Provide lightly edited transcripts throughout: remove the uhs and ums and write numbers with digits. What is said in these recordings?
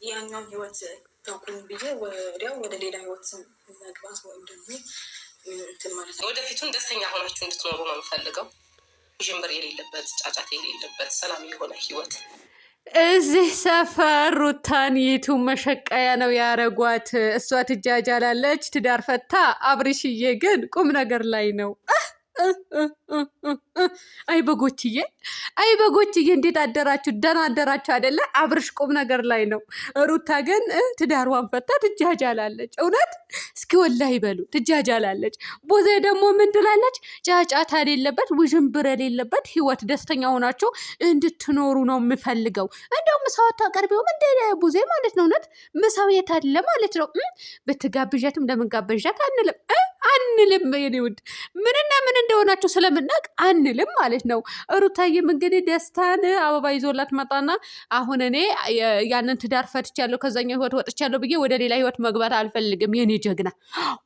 ያኛው ህይወት ታቁም ብዬ ወዲያው ወደ ሌላ ህይወት መግባት ወይም ደግሞ እንትን ማለት ነው። ወደፊቱን ደስተኛ ሆናችሁ እንድትኖሩ ነው የምፈልገው። ዥንብር የሌለበት ጫጫታ የሌለበት ሰላም የሆነ ህይወት። እዚህ ሰፈር ሩታን የቱ መሸቀያ ነው ያረጓት። እሷ ትጃጃላለች፣ ትዳር ፈታ። አብርሽዬ ግን ቁም ነገር ላይ ነው። አይ በጎችዬ፣ አይ በጎችዬ፣ እንዴት አደራችሁ? ደህና አደራችሁ አይደለ? አብርሽ ቁም ነገር ላይ ነው። ሩታ ግን ትዳርዋን ፈታ ትጃጃላለች። እውነት እስኪ ወላሂ በሉ ትጃጃላለች። ቦዜ ደግሞ ምን ትላለች? ጫጫታ የሌለበት ውዥንብር የሌለበት ህይወት ደስተኛ ሆናችሁ እንድትኖሩ ነው የምፈልገው። እንደው ምሳው አታቀርቢውም እንደ ቦዜ ማለት ነው። እውነት ምሳው የት አለ ማለት ነው። ብትጋብዣትም ለምን ጋበዣት አንልም የኔ ውድ ምንና ምን እንደሆናቸው ስለምናቅ አንልም ማለት ነው። ሩታዬም እንግዲህ ደስታን አበባ ይዞላት መጣና አሁን እኔ ያንን ትዳር ፈትቻለሁ ከዛኛው ህይወት ወጥቻለሁ ብዬ ወደ ሌላ ህይወት መግባት አልፈልግም። የኔ ጀግና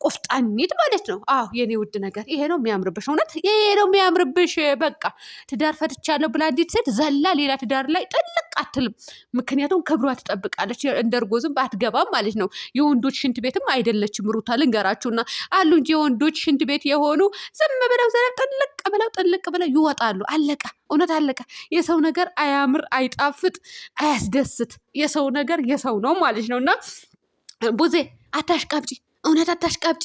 ቆፍጣኒት ማለት ነው። አዎ የኔ ውድ ነገር ይሄ ነው የሚያምርብሽ። እውነት ይሄ ነው የሚያምርብሽ። በቃ ትዳር ፈትቻለሁ ብላ እንዲት ሴት ዘላ ሌላ ትዳር ላይ ጥልቅ አትልም። ምክንያቱም ክብሯ ትጠብቃለች። እንደርጎዝም ባትገባም ማለት ነው። የወንዶች ሽንት ቤትም አይደለችም ሩታ ልንገራችሁና አሉ እንጂ የወንዶች ሽንት ቤት የሆኑ ዝም ብለው ጥልቅ ብለው ይወጣሉ። አለቀ። እውነት አለቀ። የሰው ነገር አያምር፣ አይጣፍጥ፣ አያስደስት። የሰው ነገር የሰው ነው ማለት ነው። እና ቡዜ አታሽቃብጪ፣ እውነት አታሽቃብጪ።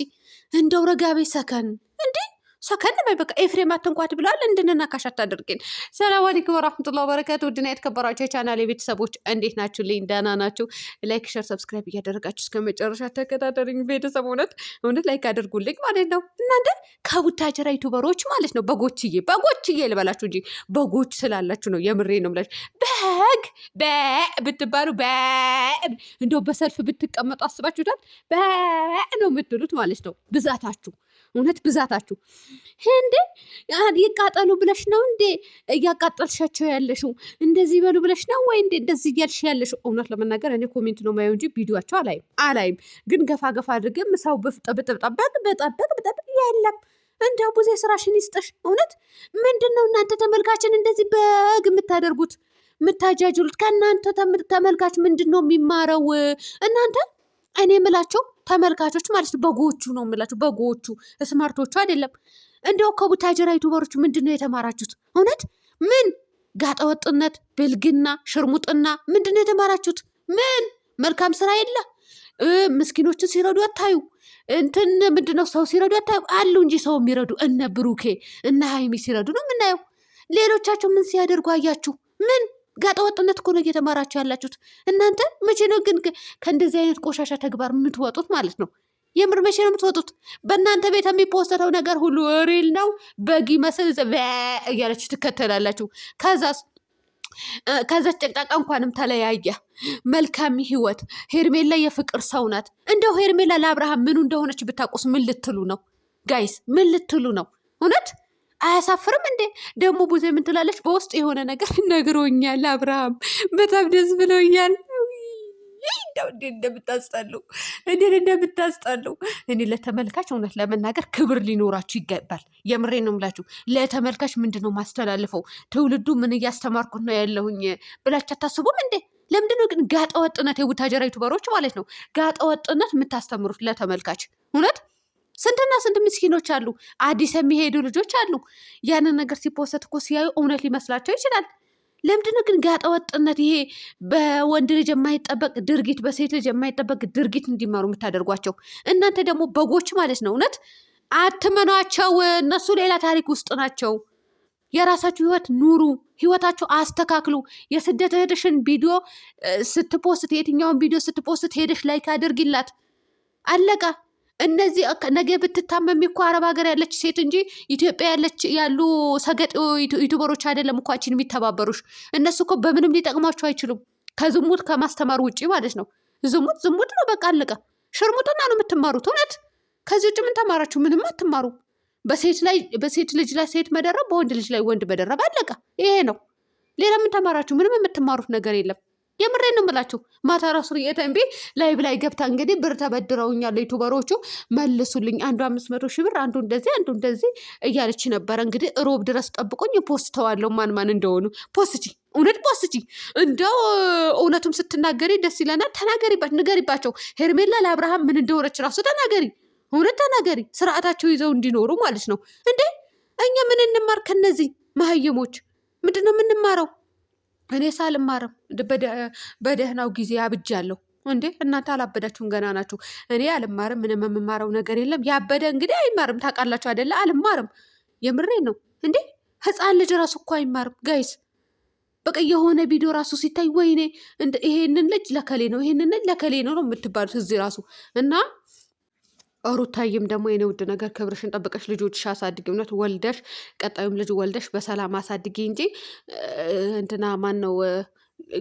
እንደው ረጋቤ ሰከን እንዴ ሰከን በይ በቃ። ኤፍሬም አትንኳት ብለዋል። እንድንናካሽ አታደርጊን። ሰላም አለይኩም ወራህመቱላሂ ወበረካቱ። ውድና የተከበራችሁ የቻናሌ ቤተሰቦች እንዴት ናችሁ? ልኝ ደህና ናችሁ? ላይክ፣ ሸር፣ ሰብስክራይብ እያደረጋችሁ እስከ መጨረሻ ተከታተሉኝ። ቤተሰብ እውነት ላይክ አድርጉልኝ ማለት ነው። እናንተ ከቡታጀራ ዩቱበሮች ማለት ነው በጎችዬ ልበላችሁ እንጂ በጎች ስላላችሁ ነው። የምሬ ነው ብላችሁ በግ ብትባሉ እንደው በሰልፍ ብትቀመጡ አስባችሁታል? ነው የምትሉት ማለት ነው። ብዛታችሁ እውነት ብዛታችሁ እንዴ ይቃጠሉ ብለሽ ነው እንዴ እያቃጠልሻቸው ያለሽው? እንደዚህ በሉ ብለሽ ነው ወይ እንዴ እንደዚህ እያልሽ ያለሽው? እውነት ለመናገር እኔ ኮሜንት ነው ማየው እንጂ ቪዲዮቸው አላይም። ግን ገፋ አድርገን ምሳው በጠበቅ የለም። እንደው ቡዜ ስራሽን ይስጥሽ። እውነት ምንድን ነው እናንተ ተመልካችን እንደዚህ በግ የምታደርጉት የምታጃጅሉት? ከእናንተ ተመልካች ምንድን ነው የሚማረው? እናንተ እኔ የምላቸው ተመልካቾች ማለት ነው በጎቹ ነው የምላቸው። በጎቹ ስማርቶቹ አይደለም። እንደው ከቡታጀራ ዩቱበሮች ምንድን ነው የተማራችሁት? እውነት ምን ጋጠወጥነት፣ ብልግና፣ ሽርሙጥና ምንድን ነው የተማራችሁት? ምን መልካም ስራ የለ? ምስኪኖችን ሲረዱ አታዩ? እንትን ምንድን ነው ሰው ሲረዱ አታዩ? አሉ እንጂ ሰው የሚረዱ እነ ብሩኬ እነ ሀይሚ ሲረዱ ነው የምናየው። ሌሎቻቸው ምን ሲያደርጉ አያችሁ? ምን ጋጠወጥነት እኮ ነው እየተማራችሁ ያላችሁት እናንተ። መቼ ነው ግን ከእንደዚህ አይነት ቆሻሻ ተግባር የምትወጡት ማለት ነው? የምር መቼ ነው የምትወጡት? በእናንተ ቤት የሚፖስተው ነገር ሁሉ ሪል ነው። በግ ይመስል እያለችሁ ትከተላላችሁ። ከዛች ጨቅጫቃ እንኳንም ተለያየ። መልካም ህይወት። ሄርሜላ የፍቅር ሰው ናት። እንደው ሄርሜላ ለአብርሃም ምኑ እንደሆነች ብታውቁስ ምን ልትሉ ነው ጋይስ? ምን ልትሉ ነው? እውነት አያሳፍርም እንዴ? ደግሞ ቡዜ ምን ትላለች? በውስጥ የሆነ ነገር ነግሮኛል አብርሃም፣ በጣም ደስ ብሎኛል። እንደምታስጠሉ እኔ ለተመልካች እውነት ለመናገር ክብር ሊኖራችሁ ይገባል። የምሬ ነው የምላችሁ። ለተመልካች ምንድን ነው ማስተላልፈው? ትውልዱ ምን እያስተማርኩት ነው ያለሁኝ ብላችሁ አታስቡም እንዴ? ለምንድነው ግን ጋጠወጥነት የቡታጀራ ዩቱበሮች ማለት ነው ጋጠወጥነት የምታስተምሩት ለተመልካች? እውነት ስንትና ስንት ምስኪኖች አሉ፣ አዲስ የሚሄዱ ልጆች አሉ። ያንን ነገር ሲፖሰት እኮ ሲያዩ እውነት ሊመስላቸው ይችላል። ለምንድነው ግን ጋጠወጥነት ይሄ በወንድ ልጅ የማይጠበቅ ድርጊት፣ በሴት ልጅ የማይጠበቅ ድርጊት እንዲማሩ የምታደርጓቸው? እናንተ ደግሞ በጎች ማለት ነው። እውነት አትመኗቸው። እነሱ ሌላ ታሪክ ውስጥ ናቸው። የራሳችሁ ህይወት ኑሩ፣ ህይወታችሁ አስተካክሉ። የስደት እህትሽን ቪዲዮ ስትፖስት፣ የትኛውን ቪዲዮ ስትፖስት ሄደሽ ላይክ አድርጊላት። አለቃ። እነዚህ ነገ ብትታመሚ እኮ አረብ ሀገር ያለች ሴት እንጂ ኢትዮጵያ ያሉ ሰገጥ ዩቱበሮች አይደለም እኮ አንቺን የሚተባበሩሽ። እነሱ እኮ በምንም ሊጠቅሟቸው አይችሉም ከዝሙት ከማስተማር ውጭ ማለት ነው። ዝሙት ነው በቃ አለቀ። ሽርሙጥና ነው የምትማሩት። እውነት ከዚህ ውጭ ምን ተማራችሁ? ምንም አትማሩ። በሴት ልጅ ላይ ሴት መደረብ፣ በወንድ ልጅ ላይ ወንድ መደረብ፣ አለቀ። ይሄ ነው። ሌላ ምን ተማራችሁ? ምንም የምትማሩት ነገር የለም። የምሬን ነው የምላችሁ። ማታ ራሱ የተንቢ ላይቭ ላይ ገብታ እንግዲህ ብር ተበድረውኛል ዩቱበሮቹ መልሱልኝ፣ አንዱ 500,000 ብር፣ አንዱ እንደዚህ አንዱ እንደዚህ እያለች ነበረ። እንግዲህ ሮብ ድረስ ጠብቆኝ ፖስተዋለሁ ማን ማን እንደሆኑ። ፖስቺ እውነት ፖስቺ። እንደው እውነቱም ስትናገሪ ደስ ይለናል። ተናገሪባት፣ ንገሪባቸው። ሄርሜላ ለአብርሃም ምን እንደሆነች ራሱ ተናገሪ። እውነት ተናገሪ። ስርዓታቸው ይዘው እንዲኖሩ ማለት ነው እንዴ። እኛ ምን እንማር ከነዚህ መሀይሞች? ምንድን ነው የምንማረው? እኔ ሳልማርም በደህናው ጊዜ አብጃለሁ እንዴ። እናንተ አላበዳችሁም፣ ገና ናችሁ። እኔ አልማርም፣ ምንም የምማረው ነገር የለም። ያበደ እንግዲህ አይማርም። ታውቃላችሁ አይደለ? አልማርም። የምሬ ነው እንዴ። ህፃን ልጅ ራሱ እኮ አይማርም ጋይስ። በቃ የሆነ ቪዲዮ ራሱ ሲታይ ወይኔ ይሄንን ልጅ ለከሌ ነው፣ ይሄንን ልጅ ለከሌ ነው ነው የምትባሉት እዚህ ራሱ እና ሩታዬም ደግሞ የኔ ውድ ነገር ክብርሽን ጠብቀሽ ልጆችሽ አሳድጊ። እውነት ወልደሽ ቀጣዩም ልጅ ወልደሽ በሰላም አሳድጊ እንጂ እንትና ማን ነው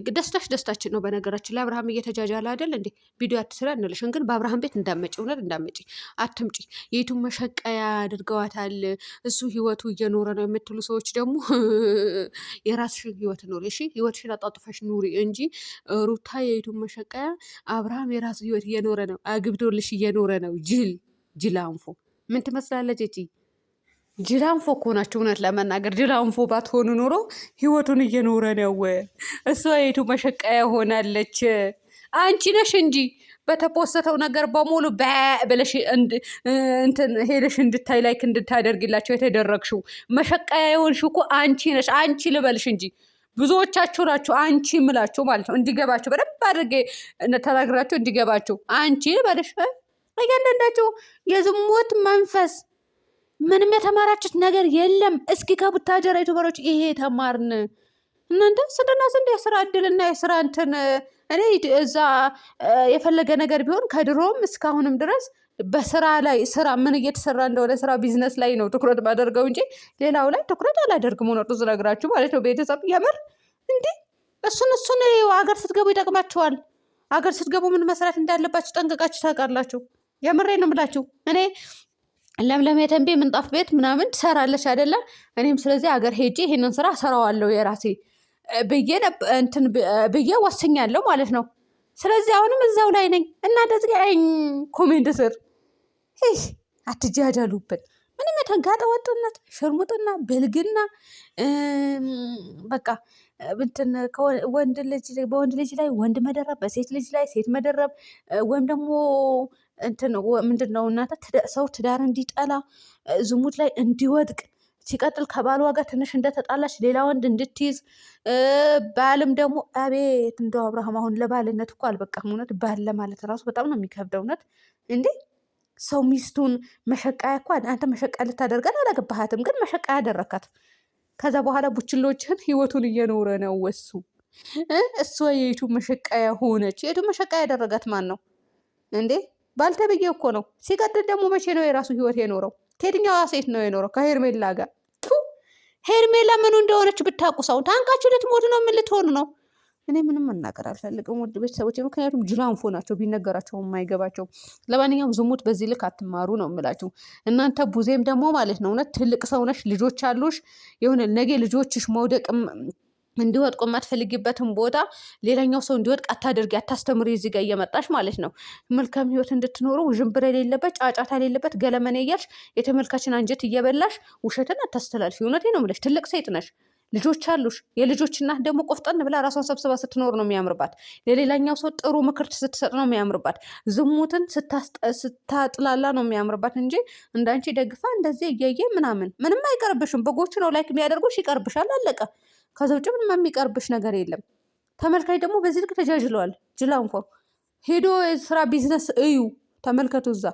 ደስታሽ ደስታችን ነው። በነገራችን ላይ አብርሃም እየተጃጃለ አይደል እንዴ? ቪዲዮ አትስራ እንልሽን፣ ግን በአብርሃም ቤት እንዳመጪ፣ እውነት እንዳመጪ አትምጪ። የቱን መሸቀያ አድርገዋታል። እሱ ህይወቱ እየኖረ ነው የምትሉ ሰዎች ደግሞ የራስሽን ህይወት ኑሪ እሺ። ህይወትሽን አጣጥፈሽ ኑሪ እንጂ ሩታ የቱን መሸቀያ፣ አብርሃም የራሱ ህይወት እየኖረ ነው፣ አግብቶልሽ እየኖረ ነው። ጅል አንፎ ምን ትመስላለች እቺ? ጅላንፎ እኮ ናቸው። እውነት ለመናገር ጅላንፎ ባትሆኑ ኑሮ ህይወቱን እየኖረ ነው። እሷ የቱ መሸቀያ ሆናለች። አንቺ ነሽ እንጂ በተፖሰተው ነገር በሙሉ ብለሽ እንትን ሄደሽ እንድታይ ላይክ እንድታደርግላቸው የተደረግሽው መሸቀያ የሆንሽ እኮ አንቺ ነሽ። አንቺ ልበልሽ እንጂ ብዙዎቻችሁ ናችሁ አንቺ ምላችሁ ማለት ነው። እንዲገባችሁ በደንብ አድርጌ ተናግራችሁ እንዲገባችሁ አንቺ ልበልሽ። እያንዳንዳችሁ የዝሙት መንፈስ ምንም የተማራችሁት ነገር የለም። እስኪ ከቡታጀራ ዩቱበሮች ይሄ ተማርን። እናንተ ስንትና ስንት የስራ እድልና የስራ እንትን እኔ እዛ የፈለገ ነገር ቢሆን ከድሮም እስካሁንም ድረስ በስራ ላይ ስራ ምን እየተሰራ እንደሆነ ስራ ቢዝነስ ላይ ነው ትኩረት ባደርገው እንጂ ሌላው ላይ ትኩረት አላደርግም። እውነቱ ስነግራችሁ ማለት ነው። ቤተሰብ የምር እንዲህ እሱን ሀገር ስትገቡ ይጠቅማችኋል። ሀገር ስትገቡ ምን መስራት እንዳለባችሁ ጠንቅቃችሁ ታውቃላችሁ። የምሬ ነው የምላችሁ እኔ ለምለም የተንቤ ምንጣፍ ቤት ምናምን ትሰራለች አይደለ? እኔም ስለዚህ ሀገር ሄጄ ይሄንን ስራ ሰራዋለሁ የራሴ ብዬ ወስኛለሁ ማለት ነው። ስለዚህ አሁንም እዛው ላይ ነኝ። እናንተ ኮሜንት ስር አትጃጃሉብን። ምንም የተጋጠ ወጥነት፣ ሽርሙጥና፣ ብልግና በቃ እንትን በወንድ ልጅ ላይ ወንድ መደረብ፣ በሴት ልጅ ላይ ሴት መደረብ ወይም ደግሞ እንትን ምንድን ነው እናንተ ሰው ትዳር እንዲጠላ ዝሙት ላይ እንዲወድቅ ሲቀጥል ከባሏ ጋር ትንሽ እንደተጣላች ሌላ ወንድ እንድትይዝ ባልም ደግሞ አቤት እንደው አብርሃም አሁን ለባልነት እኮ አልበቃም። እውነት ባል ለማለት ራሱ በጣም ነው የሚከብደው። እውነት እንዴ ሰው ሚስቱን መሸቃያ እኮ አንተ መሸቃያ ልታደርጋት አላገባሃትም፣ ግን መሸቃያ ያደረካት። ከዛ በኋላ ቡችሎችን ህይወቱን እየኖረ ነው እሷ የቱ መሸቃያ ሆነች። የቱ መሸቃያ ያደረጋት ማን ነው እንዴ? ባልተብዬ እኮ ነው። ሲቀጥል ደግሞ መቼ ነው የራሱ ህይወት የኖረው? ከየትኛዋ ሴት ነው የኖረው? ከሄርሜላ ጋር። ሄርሜላ ምኑ እንደሆነች ብታውቁ። ሰውን ታንቃችሁ ልትሞቱ ነው? ምን ልትሆኑ ነው? እኔ ምንም መናገር አልፈልግም ውድ ቤተሰቦች፣ ምክንያቱም ጅላንፎ ናቸው፣ ቢነገራቸው የማይገባቸው። ለማንኛውም ዝሙት በዚህ ልክ አትማሩ ነው የምላችሁ። እናንተ ቡዜም ደግሞ ማለት ነው እውነት ትልቅ ሰው ነሽ፣ ልጆች አሉሽ። የሆነ ነገ ልጆችሽ መውደቅ እንዲወድቁ የማትፈልጊበትን ቦታ ሌላኛው ሰው እንዲወድቅ አታደርጊ፣ አታስተምሪ። እዚህ ጋር እየመጣሽ ማለት ነው መልካም ህይወት እንድትኖሩ ውዥንብር የሌለበት ጫጫታ የሌለበት ገለመኔ እያልሽ የተመልካችን አንጀት እየበላሽ ውሸትን አታስተላልፊ። እውነቴ ነው የምልሽ፣ ትልቅ ሴት ነሽ፣ ልጆች አሉሽ። የልጆች እናት ደግሞ ቆፍጠን ብላ ራሷን ሰብስባ ስትኖር ነው የሚያምርባት። ለሌላኛው ሰው ጥሩ ምክር ስትሰጥ ነው የሚያምርባት። ዝሙትን ስታጥላላ ነው የሚያምርባት እንጂ እንዳንቺ ደግፋ እንደዚህ እየየ ምንም አይቀርብሽም። በጎች ነው ላይክ የሚያደርጉሽ፣ ይቀርብሻል፣ አለቀ። ከዛ ውጭ ምንም የሚቀርብሽ ነገር የለም። ተመልካች ደግሞ በዚህ ልክ ተጃጅለዋል። ጅላንፎ ሄዶ የስራ ቢዝነስ እዩ፣ ተመልከቱ እዛ